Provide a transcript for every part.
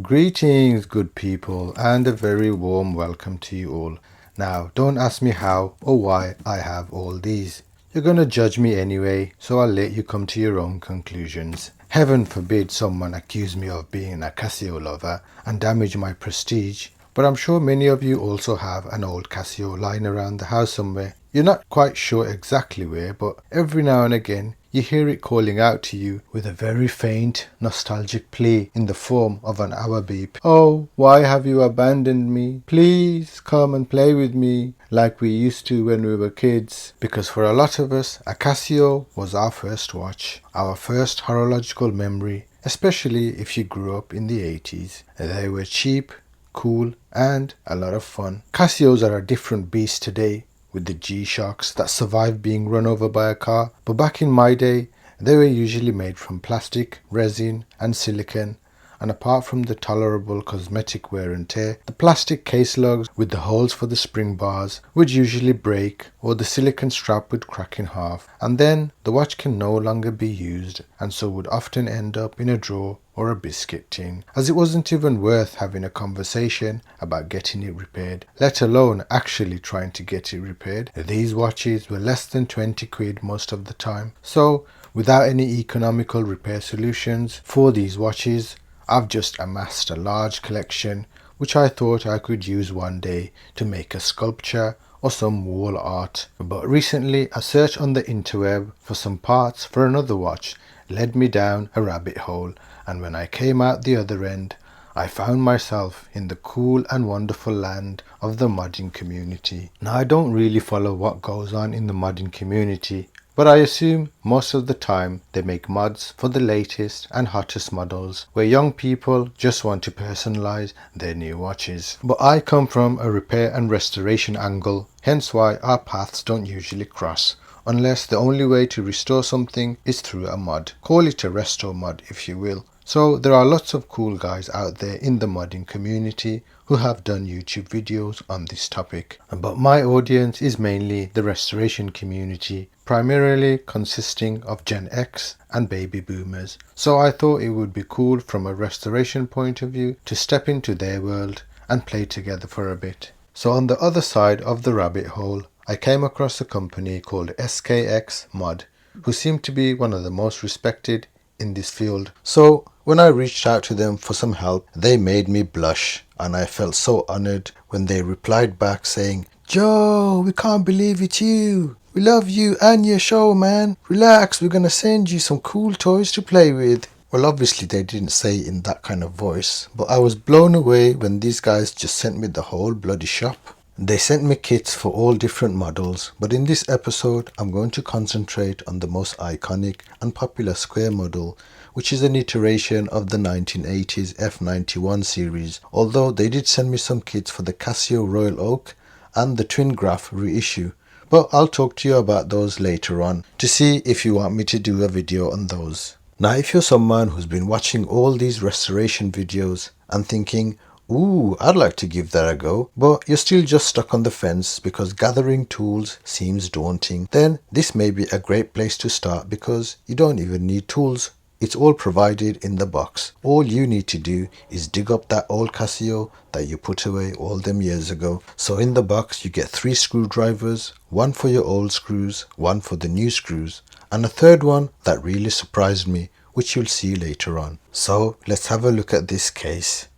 Greetings, good people, and a very warm welcome to you all. Now, don't ask me how or why I have all these. You're gonna judge me anyway, so I'll let you come to your own conclusions. Heaven forbid someone accuse me of being a Casio lover and damage my prestige, but I'm sure many of you also have an old Casio lying around the house somewhere. You're not quite sure exactly where, but every now and again you hear it calling out to you with a very faint, nostalgic plea in the form of an hour beep. Oh, why have you abandoned me? Please come and play with me like we used to when we were kids. Because for a lot of us, a Casio was our first watch, our first horological memory, especially if you grew up in the 80s. They were cheap, cool, and a lot of fun. Casios are a different beast today, with the G-Shocks that survived being run over by a car, but back in my day they were usually made from plastic, resin and silicone, and apart from the tolerable cosmetic wear and tear, the plastic case lugs with the holes for the spring bars would usually break, or the silicone strap would crack in half, and then the watch can no longer be used, and so would often end up in a drawer or a biscuit tin, as it wasn't even worth having a conversation about getting it repaired, let alone actually trying to get it repaired. These watches were less than 20 quid most of the time, so without any economical repair solutions for these watches, I've just amassed a large collection which I thought I could use one day to make a sculpture or some wall art. But recently a search on the interweb for some parts for another watch led me down a rabbit hole, and when I came out the other end, I found myself in the cool and wonderful land of the modding community. Now, I don't really follow what goes on in the modding community, but I assume most of the time they make mods for the latest and hottest models where young people just want to personalize their new watches. But I come from a repair and restoration angle, hence why our paths don't usually cross, unless the only way to restore something is through a mod. Call it a resto mod if you will. So there are lots of cool guys out there in the modding community who have done YouTube videos on this topic. But my audience is mainly the restoration community, primarily consisting of Gen X and baby boomers. So I thought it would be cool from a restoration point of view to step into their world and play together for a bit. So on the other side of the rabbit hole, I came across a company called SKX MODS, who seem to be one of the most respected in this field. So when I reached out to them for some help, they made me blush, and I felt so honored when they replied back saying, "Joe, we can't believe it's you. We love you and your show, man. Relax, we're gonna send you some cool toys to play with." Well, obviously they didn't say it in that kind of voice, but I was blown away when these guys just sent me the whole bloody shop. They sent me kits for all different models, but in this episode I'm going to concentrate on the most iconic and popular square model, which is an iteration of the 1980s F91 series, although they did send me some kits for the Casio Royal Oak and the Twin Graph reissue, but I'll talk to you about those later on to see if you want me to do a video on those. Now, if you're someone who's been watching all these restoration videos and thinking, "Ooh, I'd like to give that a go," but you're still just stuck on the fence because gathering tools seems daunting, then this may be a great place to start because you don't even need tools. It's all provided in the box. All you need to do is dig up that old Casio that you put away all them years ago. So in the box you get 3 screwdrivers, one for your old screws, one for the new screws, and a third one that really surprised me, which you'll see later on. So let's have a look at this case.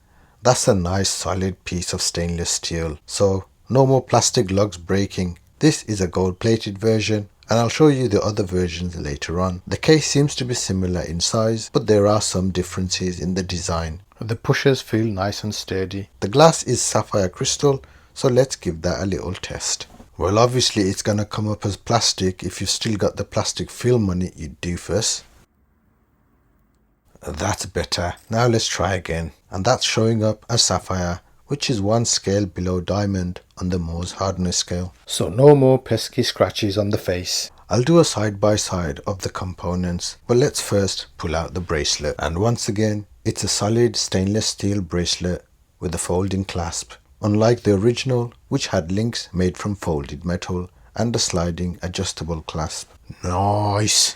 That's a nice solid piece of stainless steel, so no more plastic lugs breaking. This is a gold plated version, and I'll show you the other versions later on. The case seems to be similar in size, but there are some differences in the design. The pushers feel nice and sturdy. The glass is sapphire crystal, so let's give that a little test. Well, obviously it's gonna come up as plastic if you've still got the plastic film on it, you doofus. That's better. Now let's try again. And that's showing up as sapphire, which is 1 scale below diamond on the Mohs hardness scale. So no more pesky scratches on the face. I'll do a side by side of the components, but let's first pull out the bracelet. And once again, it's a solid stainless steel bracelet with a folding clasp, unlike the original, which had links made from folded metal and a sliding adjustable clasp. Nice!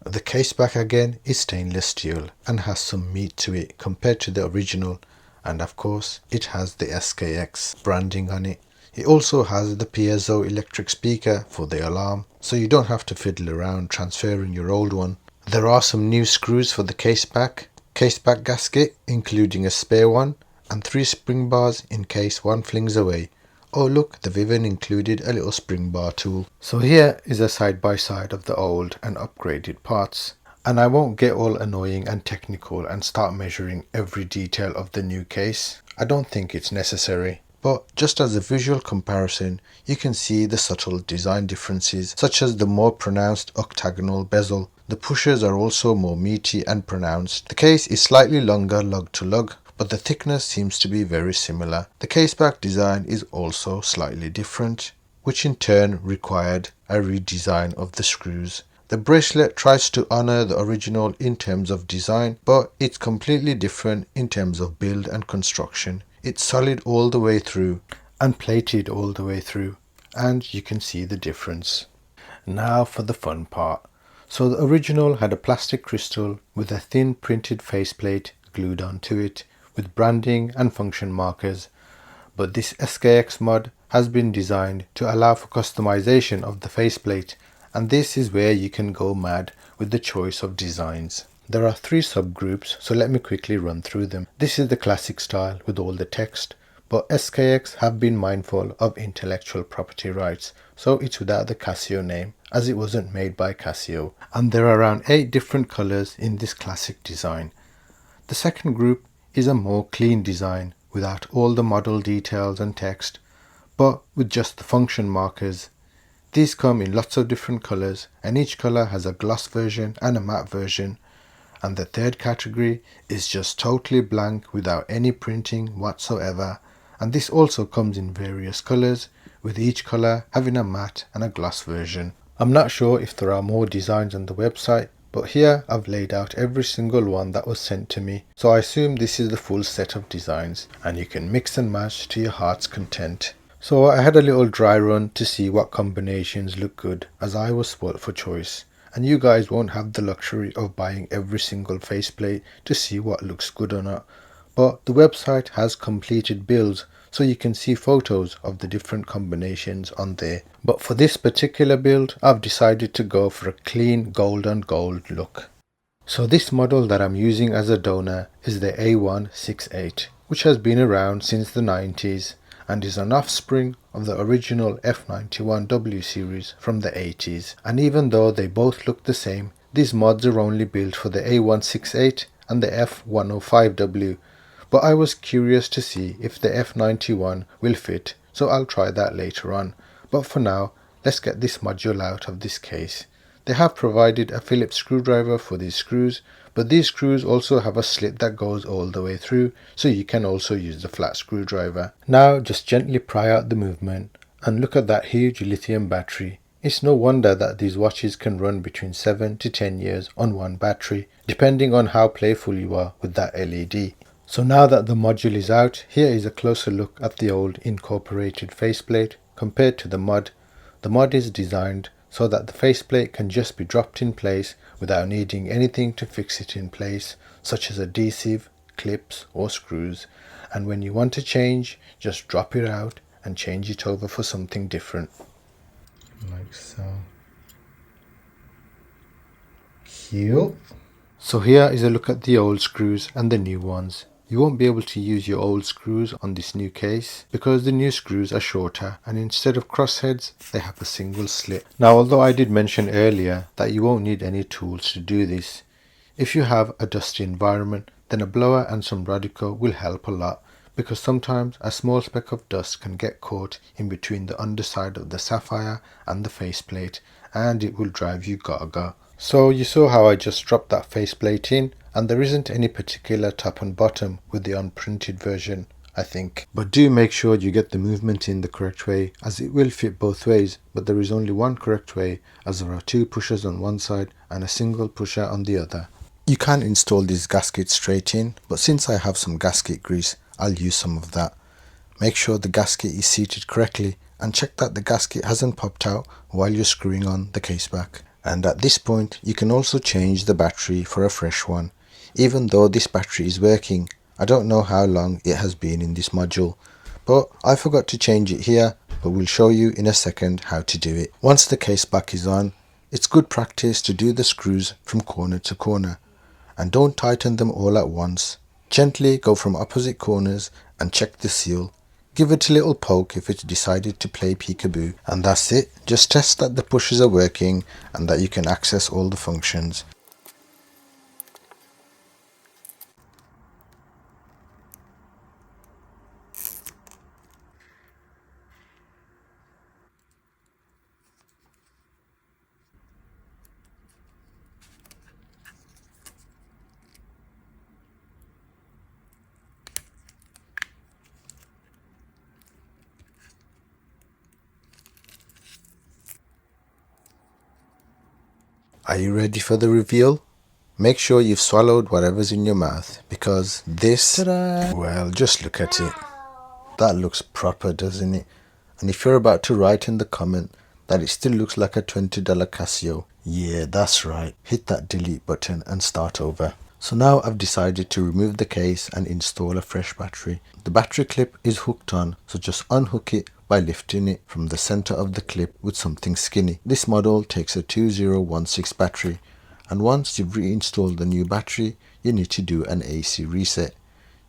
The case back again is stainless steel and has some meat to it compared to the original, and of course it has the SKX branding on it. It also has the piezo electric speaker for the alarm, so you don't have to fiddle around transferring your old one. There are some new screws for the case back gasket including a spare one, and 3 spring bars in case one flings away. Oh look, they've even included a little spring bar tool. So here is a side by side of the old and upgraded parts. And I won't get all annoying and technical and start measuring every detail of the new case. I don't think it's necessary. But just as a visual comparison, you can see the subtle design differences, such as the more pronounced octagonal bezel. The pushers are also more meaty and pronounced. The case is slightly longer lug to lug, but the thickness seems to be very similar. The caseback design is also slightly different, which in turn required a redesign of the screws. The bracelet tries to honor the original in terms of design, but it's completely different in terms of build and construction. It's solid all the way through and plated all the way through, and you can see the difference. Now for the fun part. So the original had a plastic crystal with a thin printed faceplate glued onto it with branding and function markers, but this SKX mod has been designed to allow for customization of the faceplate, and this is where you can go mad with the choice of designs. There are 3 subgroups, so let me quickly run through them. This is the classic style with all the text, but SKX have been mindful of intellectual property rights, so it's without the Casio name as it wasn't made by Casio, and there are around 8 different colors in this classic design. The second group is a more clean design without all the model details and text, but with just the function markers. These come in lots of different colors, and each color has a gloss version and a matte version. And the third category is just totally blank without any printing whatsoever, and this also comes in various colors, with each color having a matte and a gloss version. I'm not sure if there are more designs on the website, but here I've laid out every single one that was sent to me, so I assume this is the full set of designs, and you can mix and match to your heart's content. So I had a little dry run to see what combinations look good, as I was spoilt for choice, and you guys won't have the luxury of buying every single faceplate to see what looks good or not. But the website has completed builds, so you can see photos of the different combinations on there. But for this particular build, I've decided to go for a clean gold on gold look. So this model that I'm using as a donor is the A168, which has been around since the 90s and is an offspring of the original F91W series from the 80s. And even though they both look the same, these mods are only built for the A168 and the F105W. But I was curious to see if the F91 will fit, so I'll try that later on. But for now, let's get this module out of this case. They have provided a Phillips screwdriver for these screws, but these screws also have a slit that goes all the way through, so you can also use the flat screwdriver. Now just gently pry out the movement, and look at that huge lithium battery. It's no wonder that these watches can run between 7 to 10 years on one battery, depending on how playful you are with that LED. So now that the module is out, here is a closer look at the old incorporated faceplate compared to the mod. The mod is designed so that the faceplate can just be dropped in place without needing anything to fix it in place, such as adhesive, clips or screws. And when you want to change, just drop it out and change it over for something different. Like so. Cute. So here is a look at the old screws and the new ones. You won't be able to use your old screws on this new case because the new screws are shorter, and instead of crossheads they have a single slit. Now although I did mention earlier that you won't need any tools to do this, if you have a dusty environment then a blower and some Radico will help a lot, because sometimes a small speck of dust can get caught in between the underside of the sapphire and the faceplate, and it will drive you gaga. So you saw how I just dropped that faceplate in, and there isn't any particular top and bottom with the unprinted version, I think. But do make sure you get the movement in the correct way, as it will fit both ways, but there is only one correct way, as there are 2 pushers on one side and a single pusher on the other. You can install these gaskets straight in, but since I have some gasket grease, I'll use some of that. Make sure the gasket is seated correctly and check that the gasket hasn't popped out while you're screwing on the case back. And at this point you can also change the battery for a fresh one. Even though this battery is working, I don't know how long it has been in this module, but I forgot to change it here, but we'll show you in a second how to do it. Once the case back is on, it's good practice to do the screws from corner to corner, and don't tighten them all at once. Gently go from opposite corners and check the seal. Give it a little poke if it's decided to play peekaboo, and that's it. Just test that the pushes are working and that you can access all the functions. Are you ready for the reveal? Make sure you've swallowed whatever's in your mouth, because this, well, just look at it. That looks proper, doesn't it? And if you're about to write in the comment that it still looks like a $20 Casio, yeah, that's right. Hit that delete button and start over. So now I've decided to remove the case and install a fresh battery. The battery clip is hooked on, so just unhook it by lifting it from the center of the clip with something skinny. This model takes a 2016 battery, and once you've reinstalled the new battery, you need to do an AC reset.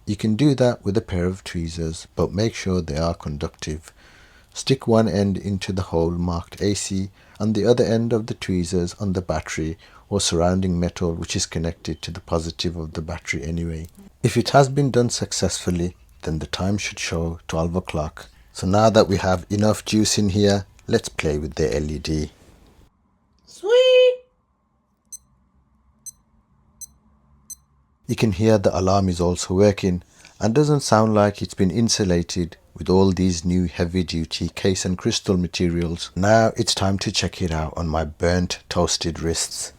You can do that with a pair of tweezers, but make sure they are conductive. Stick one end into the hole marked AC and the other end of the tweezers on the battery or surrounding metal which is connected to the positive of the battery anyway. If it has been done successfully, then the time should show 12 o'clock. So now that we have enough juice in here, let's play with the LED. Sweet! You can hear the alarm is also working and doesn't sound like it's been insulated with all these new heavy duty case and crystal materials. Now it's time to check it out on my burnt toasted wrists.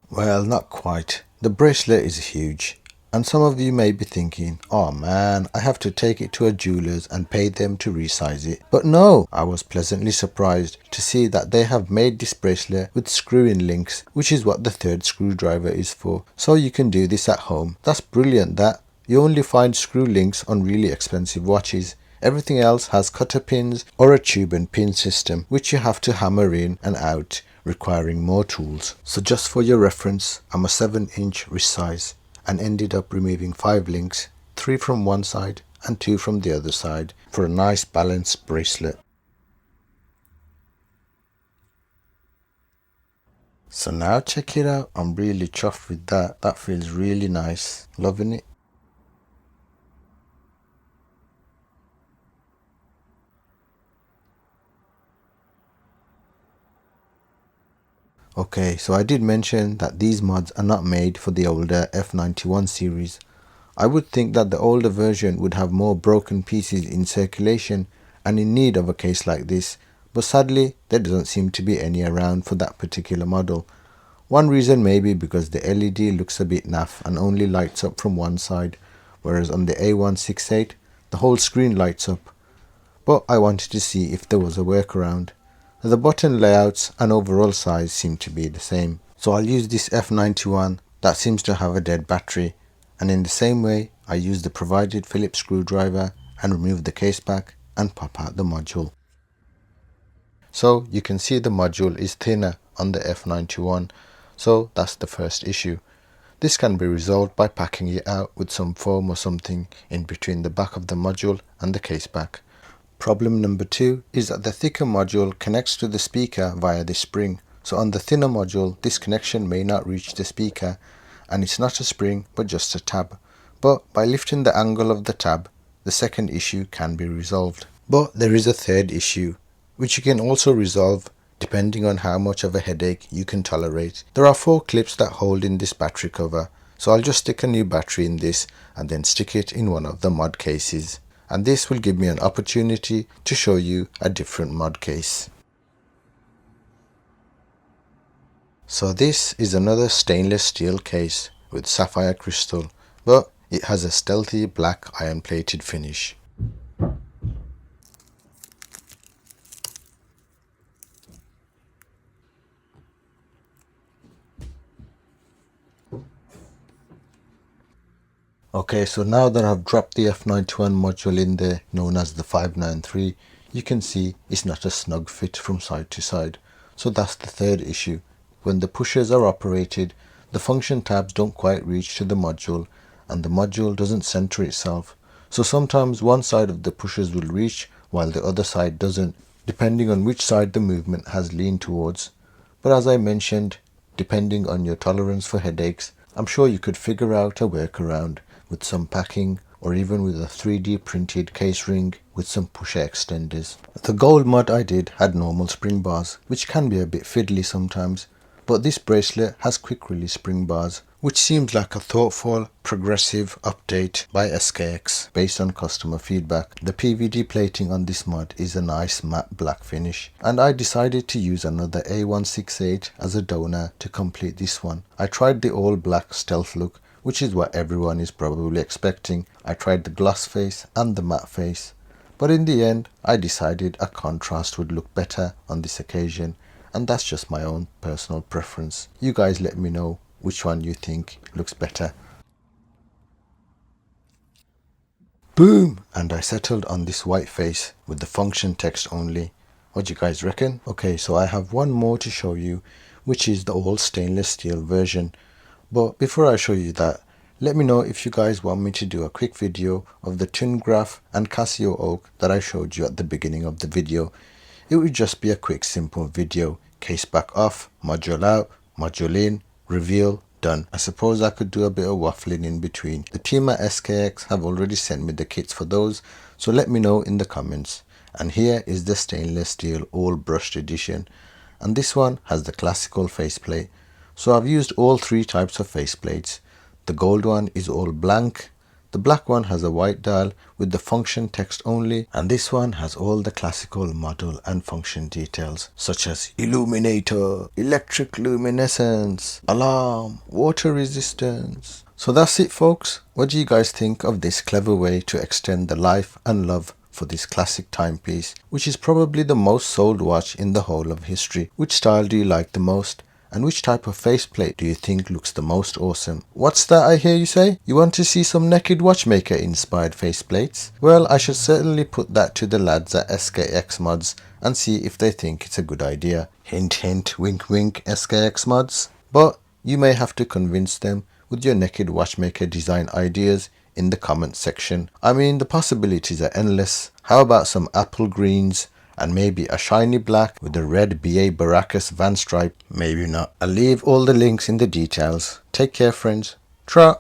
Well, not quite. The bracelet is huge. And some of you may be thinking, oh man, I have to take it to a jeweler's and pay them to resize it. But no, I was pleasantly surprised to see that they have made this bracelet with screw-in links, which is what the third screwdriver is for. So you can do this at home. That's brilliant that. You only find screw links on really expensive watches. Everything else has cutter pins or a tube and pin system, which you have to hammer in and out, requiring more tools. So just for your reference, I'm a 7-inch wrist size, and ended up removing 5 links, 3 from one side and 2 from the other side for a nice balanced bracelet. So now check it out. I'm really chuffed with that. That feels really nice. Loving it. Okay, so I did mention that these mods are not made for the older F91 series. I would think that the older version would have more broken pieces in circulation and in need of a case like this, but sadly there doesn't seem to be any around for that particular model. One reason may be because the LED looks a bit naff and only lights up from one side, whereas on the A168 the whole screen lights up. But I wanted to see if there was a workaround. The button layouts and overall size seem to be the same. So I'll use this F91 that seems to have a dead battery, and in the same way I use the provided Phillips screwdriver and remove the case back and pop out the module. So you can see the module is thinner on the F91, so that's the first issue. This can be resolved by packing it out with some foam or something in between the back of the module and the case back. Problem number 2 is that the thicker module connects to the speaker via this spring. So on the thinner module, this connection may not reach the speaker, and it's not a spring but just a tab. But by lifting the angle of the tab, the second issue can be resolved. But there is a third issue, which you can also resolve depending on how much of a headache you can tolerate. There are 4 clips that hold in this battery cover, so I'll just stick a new battery in this and then stick it in one of the mod cases. And this will give me an opportunity to show you a different mod case. So this is another stainless steel case with sapphire crystal, but it has a stealthy black iron plated finish. Okay, so now that I've dropped the F91 module in there, known as the 593, you can see it's not a snug fit from side to side. So that's the third issue. When the pushers are operated, the function tabs don't quite reach to the module, and the module doesn't center itself. So sometimes one side of the pushers will reach while the other side doesn't, depending on which side the movement has leaned towards. But as I mentioned, depending on your tolerance for headaches, I'm sure you could figure out a workaround with some packing or even with a 3D printed case ring with some pusher extenders. The gold mod I did had normal spring bars, which can be a bit fiddly sometimes, but this bracelet has quick release spring bars, which seems like a thoughtful, progressive update by SKX based on customer feedback. The PVD plating on this mod is a nice matte black finish, and I decided to use another A168 as a donor to complete this one. I tried the all black stealth look, which is what everyone is probably expecting. I tried the gloss face and the matte face, but in the end I decided a contrast would look better on this occasion, and that's just my own personal preference. You guys let me know which one you think looks better. Boom! And I settled on this white face with the function text only. What do you guys reckon? Okay, so I have one more to show you, which is the all stainless steel version. But before I show you that, let me know if you guys want me to do a quick video of the twin graph and Casio oak that I showed you at the beginning of the video. It would just be a quick simple video. Case back off, module out, module in, reveal, done. I suppose I could do a bit of waffling in between. The team at SKX have already sent me the kits for those, so let me know in the comments. And here is the stainless steel all brushed edition, and this one has the classical faceplate. So I've used all three types of faceplates. The gold one is all blank, the black one has a white dial with the function text only, and this one has all the classical model and function details such as illuminator, electric luminescence, alarm, water resistance. So that's it folks. What do you guys think of this clever way to extend the life and love for this classic timepiece, which is probably the most sold watch in the whole of history? Which style do you like the most? And which type of faceplate do you think looks the most awesome? What's that I hear you say? You want to see some naked watchmaker inspired faceplates? Well, I should certainly put that to the lads at SKX MODS and see if they think it's a good idea. Hint hint, wink wink, SKX MODS. But you may have to convince them with your naked watchmaker design ideas in the comment section. I mean, the possibilities are endless. How about some apple greens and maybe a shiny black with a red BA Baracus Van stripe? Maybe not. I'll leave all the links in the details. Take care friends. Tra!